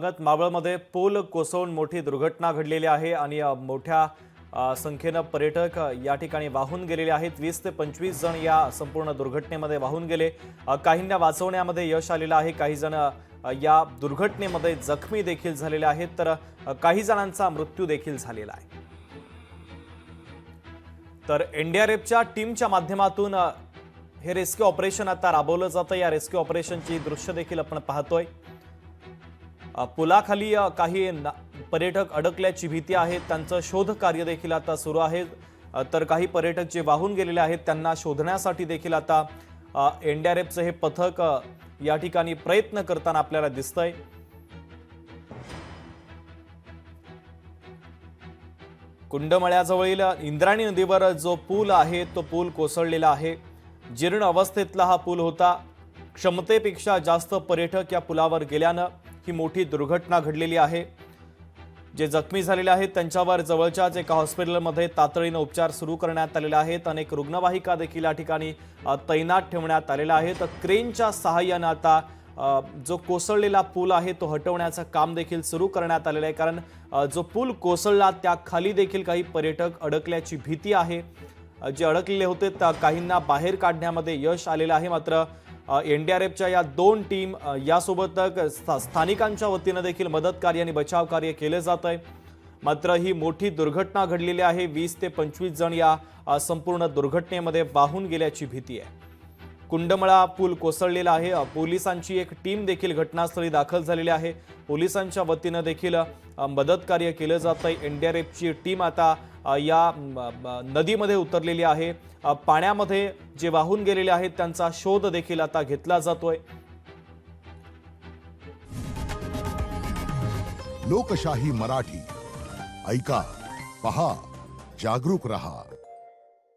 स्वागत। मावळमध्ये पूल कोसळून मोठी दुर्घटना घडलेली आहे आणि मोठ्या संख्येने पर्यटक या ठिकाणी वाहून गेलेले आहेत। 20 ते 25 जण या संपूर्ण दुर्घटनेमध्ये वाहून गेले। काहींना वाचवण्यामध्ये यश आलेलं आहे, काही जण या दुर्घटनेमध्ये जखमी देखील झालेले आहेत, तर काही जणांचा मृत्यू देखील झालेला आहे। तर एनडीआरएफच्या टीमच्या माध्यमातून हे रेस्क्यू ऑपरेशन आता राबवलं जातं। या रेस्क्यू ऑपरेशनची दृश्य देखील आपण पाहतोय। पुलाखाली काही पर्यटक अडकल्याची भीती आहे, त्यांचं शोध कार्य देखील आता सुरू आहे। तर काही पर्यटक जे वाहून गेलेले आहेत त्यांना शोधण्यासाठी देखील आता एनडीआरएफचं हे पथक या ठिकाणी प्रयत्न करताना आपल्याला दिसतंय। कुंडमळ्याजवळील इंद्रायणी नदीवर जो पूल आहे तो पूल कोसळलेला आहे। जीर्ण अवस्थेतला हा पूल होता। क्षमतेपेक्षा जास्त पर्यटक या पुलावर गेल्यानं ही मोठी दुर्घटना घडलेली आहे। जे जखमी झालेले आहेत त्यांच्यावर जवळच्याच एका हॉस्पिटलमध्ये तातडीने उपचार सुरू करण्यात आलेले आहेत। अनेक रुग्णवाहिका देखील या ठिकाणी तैनात ठेवण्यात आलेल्या आहेत। तर क्रेनच्या सहाय्याने आता जो कोसळलेला पूल आहे तो हटवण्याचं काम देखील सुरू करण्यात आलेलं आहे, कारण जो पूल कोसळला त्या खाली देखील काही पर्यटक अडकल्याची भीती आहे। जे अडकलेले होते त्या काहींना बाहेर काढण्यामध्ये यश आलेलं आहे। मात्र एनडीआरएफच्या या दोन टीम यासोबतच स्थानिकांच्या वतीने देखील मदत कार्य आणि बचाव कार्य केले जात आहे। मात्र ही मोठी दुर्घटना घडलेली आहे। 20 ते 25 जण या संपूर्ण दुर्घटनेमध्ये वाहून गेल्याची भीती आहे। कुंडमळा पूल कोसळलेला आहे। पोलिसांची एक टीम देखील घटनास्थळी दाखल झालेली आहे। पोलिसांच्या वतीने देखील मदत कार्य केलं जात आहे। एनडीआरएफची टीम आता या नदीमध्ये उतरलेली आहे। पाण्यामध्ये जे वाहून गेलेले आहेत त्यांचा शोध देखील आता घेतला जातोय। लोकशाही मराठी ऐका, पहा, जागरूक रहा।